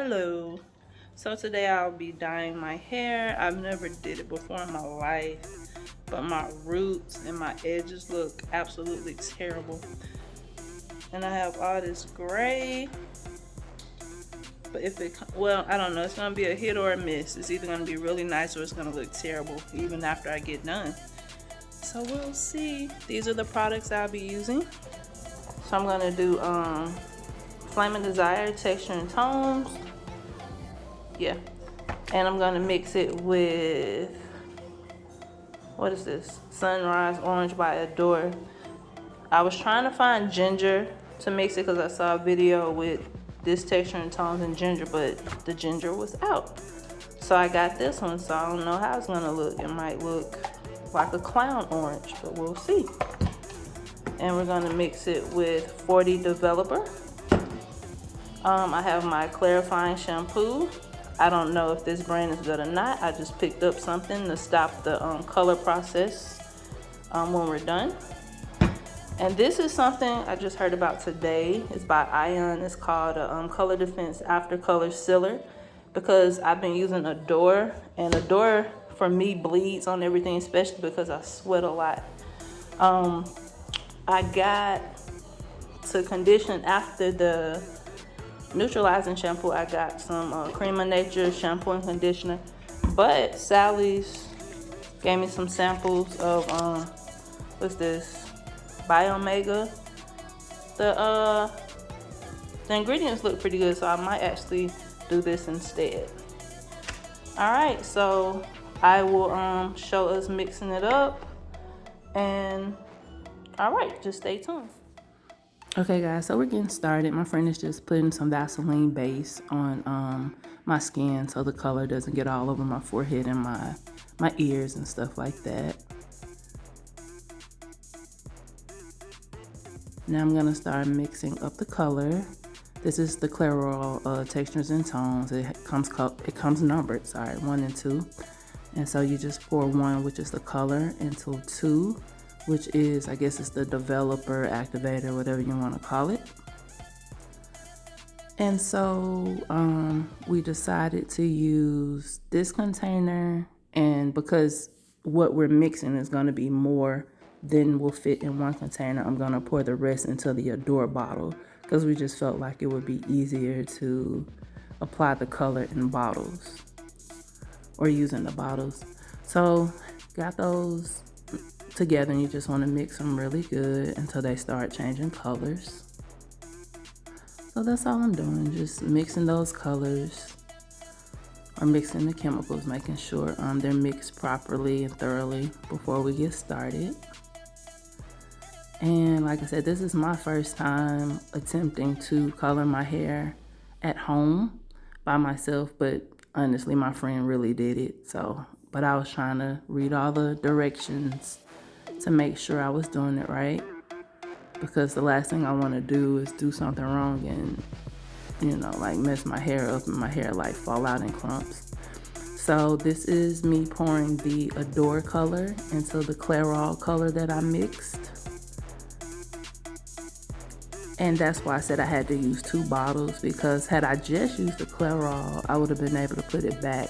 Hello. So today I'll be dyeing my hair. I've never did it before in my life, but my roots and my edges look absolutely terrible. And I have all this gray, but well, I don't know, it's gonna be a hit or a miss. It's either gonna be really nice or it's gonna look terrible even after I get done. So we'll see. These are the products I'll be using. So I'm gonna do Flame and Desire Texture and Tones. Yeah. And I'm gonna mix it with, what is this? Sunrise Orange by Adore. I was trying to find ginger to mix it because I saw a video with this texture and tones and ginger, but the ginger was out. So I got this one, so I don't know how it's gonna look. It might look like a clown orange, but we'll see. And we're gonna mix it with 40 Developer. I have my clarifying shampoo. I don't know if this brand is good or not. I just picked up something to stop the color process when we're done. And this is something I just heard about today. It's by Ion. It's called a Color Defense After Color Sealer, because I've been using Adore, and Adore for me bleeds on everything, especially because I sweat a lot. I got to condition after the Neutralizing shampoo. I got some Cream of Nature shampoo and conditioner, but Sally's gave me some samples of what's this, BioMega. The ingredients look pretty good, so I might actually do this instead. All right, so I will show us mixing it up, and all right, just stay tuned. Okay guys, so we're getting started. My friend is just putting some Vaseline base on my skin so the color doesn't get all over my forehead and my ears and stuff like that. Now I'm gonna start mixing up the color. This is the Clairol Textures and Tones. It comes numbered, sorry, 1 and 2. And so you just pour 1, which is the color, into 2, which is, I guess it's the developer, activator, whatever you want to call it. And so we decided to use this container, and because what we're mixing is going to be more than will fit in one container, I'm going to pour the rest into the Adore bottle, because we just felt like it would be easier to apply the color in bottles or using the bottles. So got those together, and you just want to mix them really good until they start changing colors. So that's all I'm doing, just mixing those colors, or mixing the chemicals, making sure they're mixed properly and thoroughly before we get started. And like I said, this is my first time attempting to color my hair at home by myself, but honestly my friend really did it. So, but I was trying to read all the directions to make sure I was doing it right, because the last thing I want to do is do something wrong and, you know, like mess my hair up and my hair like fall out in clumps. So this is me pouring the Adore color into the Clairol color that I mixed. And that's why I said I had to use 2 bottles, because had I just used the Clairol, I would have been able to put it back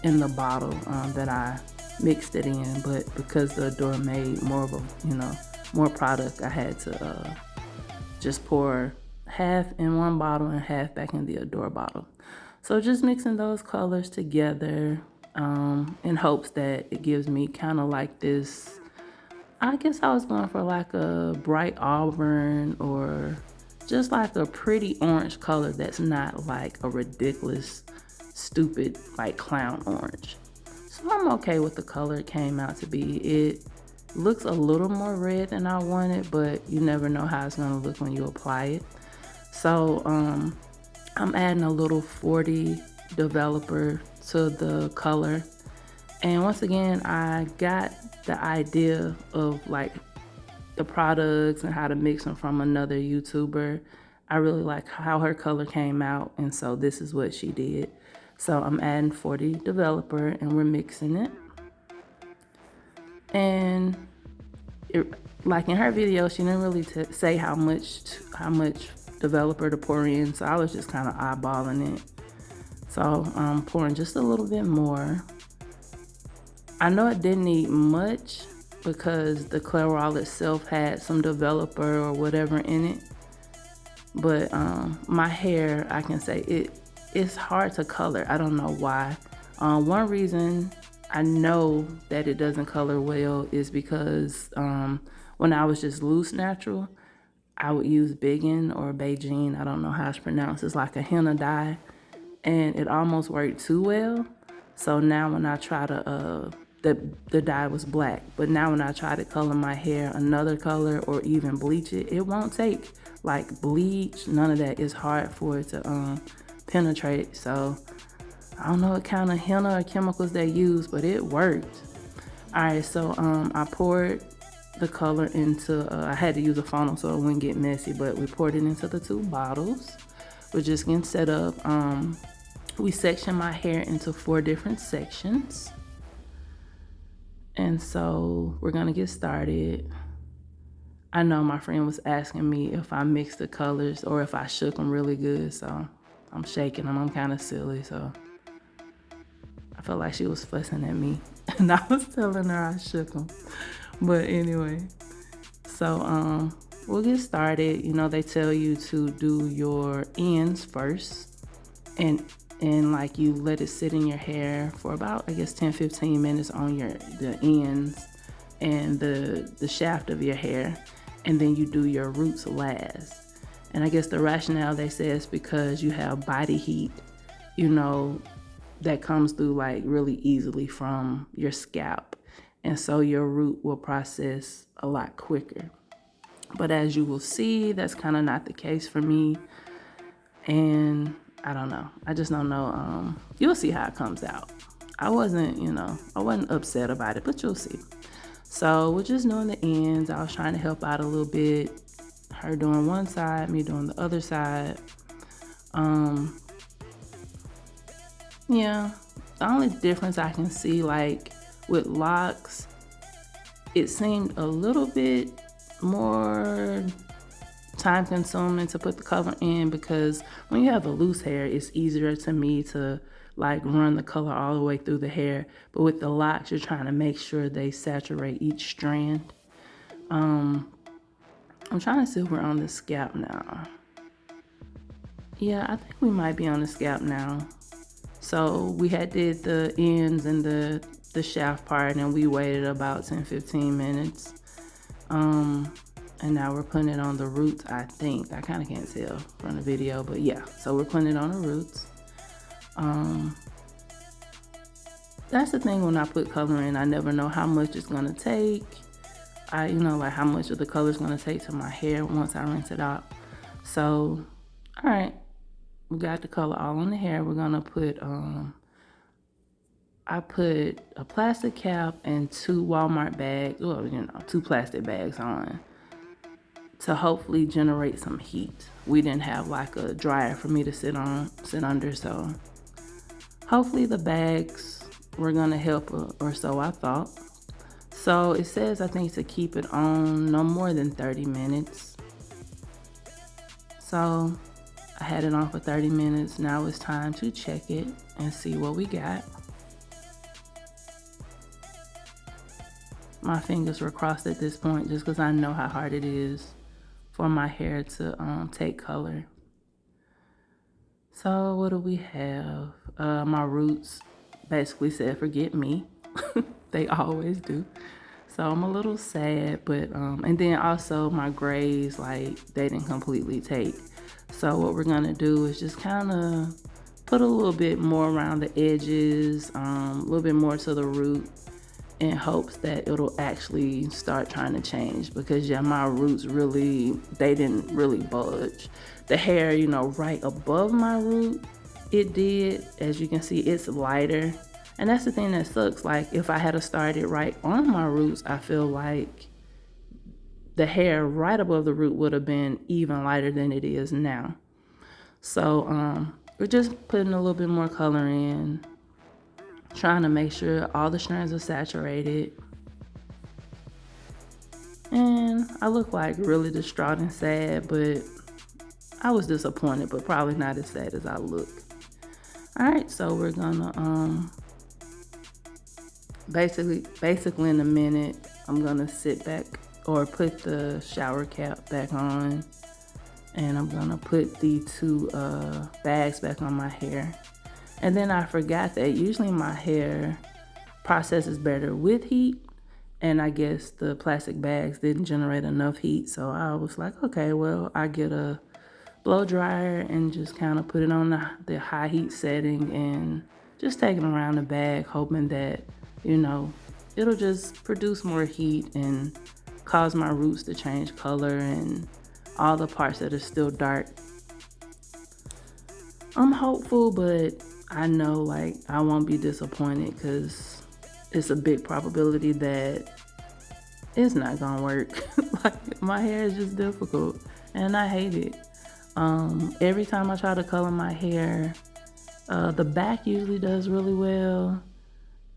in the bottle that I mixed it in. But because the Adore made more of a, you know, more product, I had to just pour half in one bottle and half back in the Adore bottle. So just mixing those colors together in hopes that it gives me kind of like this, I guess I was going for like a bright auburn, or just like a pretty orange color that's not like a ridiculous, stupid, like clown orange. So I'm okay with the color it came out to be. It looks a little more red than I wanted, but you never know how it's gonna look when you apply it. So I'm adding a little 40 Developer to the color. And once again, I got the idea of like the products and how to mix them from another YouTuber. I really like how her color came out, and so this is what she did. So I'm adding 40 Developer and we're mixing it. And like in her video, she didn't really say how much Developer to pour in, so I was just kind of eyeballing it So I'm pouring just a little bit more. I know it didn't need much because the Clairol itself had some developer or whatever in it. But my hair, I can say it's hard to color. I don't know why. One reason I know that it doesn't color well is because when I was just loose natural, I would use Biggin or Beijing. I don't know how it's pronounced. It's like a henna dye, and it almost worked too well. So now when I try to the dye was black, but now when I try to color my hair another color or even bleach it, it won't take. Like bleach, none of that. Is hard for it to penetrate. So I don't know what kind of henna or chemicals they use, but it worked. All right, so I poured the color into, I had to use a funnel so it wouldn't get messy, but we poured it into the 2 bottles. We're just getting set up. We sectioned my hair into 4 different sections. And so we're gonna get started. I know my friend was asking me if I mixed the colors or if I shook them really good, so I'm shaking them. I'm kind of silly, so I felt like she was fussing at me, and I was telling her I shook them. But anyway, so we'll get started. You know, they tell you to do your ends first, and like you let it sit in your hair for about, I guess, 10-15 minutes on the ends and the shaft of your hair. And then you do your roots last. And I guess the rationale they say is because you have body heat, you know, that comes through like really easily from your scalp. And so your root will process a lot quicker. But as you will see, that's kind of not the case for me. And I don't know. I just don't know. You'll see how it comes out. I wasn't upset about it, but you'll see. So we're just doing the ends. I was trying to help out a little bit. Her doing one side, me doing the other side. Yeah, the only difference I can see, like with locks, it seemed a little bit more time consuming to put the color in, because when you have the loose hair, it's easier to me to like run the color all the way through the hair. But with the locks, you're trying to make sure they saturate each strand. I'm trying to see if we're on the scalp now. Yeah, I think we might be on the scalp now. So we had did the ends and the shaft part, and we waited about 10-15 minutes. And now we're putting it on the roots, I think. I kind of can't tell from the video, but yeah. So we're putting it on the roots. That's the thing when I put color in, I never know how much it's gonna take. Like how much of the color is gonna take to my hair once I rinse it out. So, all right, we got the color all on the hair. We're gonna put, I put a plastic cap and 2 Walmart bags, 2 plastic bags on to hopefully generate some heat. We didn't have like a dryer for me to sit under, so hopefully the bags were gonna help, or so I thought. So it says, I think, to keep it on no more than 30 minutes. So I had it on for 30 minutes. Now it's time to check it and see what we got. My fingers were crossed at this point just because I know how hard it is for my hair to take color. So what do we have? My roots basically said forget me. They always do. So I'm a little sad, but and then also my grays, like, they didn't completely take. So what we're gonna do is just kind of put a little bit more around the edges, a little bit more to the root, in hopes that it'll actually start trying to change. Because yeah, my roots they didn't really budge. The hair, right above my root, it did. As you can see, it's lighter. And that's the thing that sucks. Like, if I had started right on my roots, I feel like the hair right above the root would have been even lighter than it is now. So we're just putting a little bit more color in, trying to make sure all the strands are saturated. And I look like really distraught and sad, but I was disappointed, but probably not as sad as I look. All right, so we're gonna basically in a minute, I'm gonna sit back or put the shower cap back on, and I'm gonna put the two bags back on my hair. And then I forgot that usually my hair processes better with heat, and I guess the plastic bags didn't generate enough heat, so I was like, okay, well, I get a blow dryer and just kind of put it on the high heat setting and just take it around the bag, hoping that, you know, it'll just produce more heat and cause my roots to change color and all the parts that are still dark. I'm hopeful, but I know like I won't be disappointed because it's a big probability that it's not gonna work. Like my hair is just difficult and I hate it. Every time I try to color my hair, the back usually does really well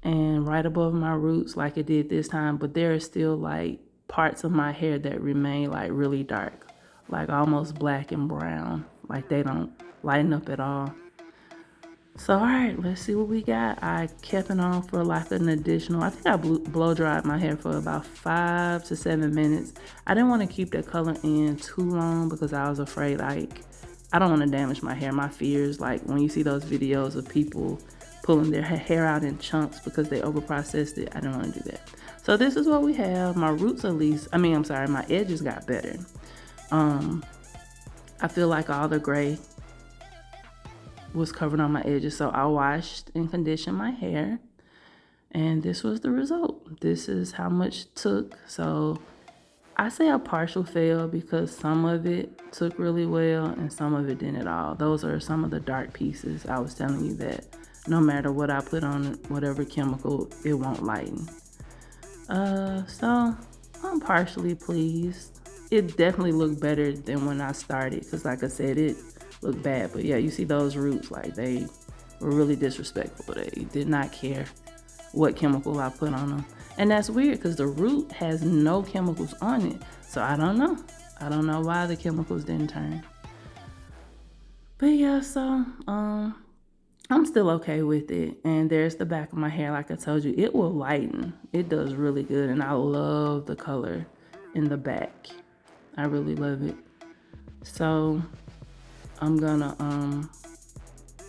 and right above my roots like it did this time, but there are still like parts of my hair that remain like really dark, like almost black and brown, like they don't lighten up at all. So, all right, let's see what we got. I kept it on for like an additional, I think I blow dried my hair for about 5 to 7 minutes. I didn't want to keep that color in too long because I was afraid like, I don't want to damage my hair. My fears, like when you see those videos of people pulling their hair out in chunks because they overprocessed it, I didn't want to do that. So this is what we have. My roots at least, my edges got better. I feel like all the gray was covered on my edges, so I washed and conditioned my hair, and this was the result. This is how much it took. So I say a partial fail because some of it took really well and some of it didn't at all. Those are some of the dark pieces. I was telling you that no matter what I put on whatever chemical, it won't lighten. So I'm partially pleased. It definitely looked better than when I started because like I said, it look bad. But yeah, you see those roots, like they were really disrespectful. They did not care what chemical I put on them. And that's weird because the root has no chemicals on it. So I don't know. I don't know why the chemicals didn't turn. But yeah, so I'm still okay with it. And there's the back of my hair. Like I told you, it will lighten. It does really good. And I love the color in the back. I really love it. So I'm gonna,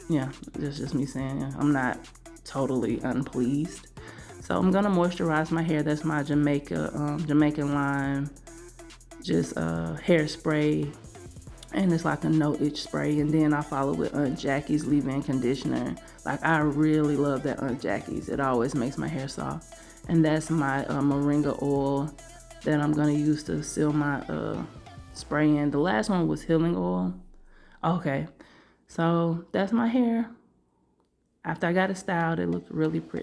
yeah, that's just me saying, I'm not totally unpleased. So I'm gonna moisturize my hair. That's my Jamaican lime, just hairspray, and it's like a no itch spray. And then I follow with Aunt Jackie's leave-in conditioner. Like I really love that Aunt Jackie's. It always makes my hair soft. And that's my moringa oil that I'm gonna use to seal my spray in. The last one was healing oil. Okay, so that's my hair. After I got it styled, it looked really pretty.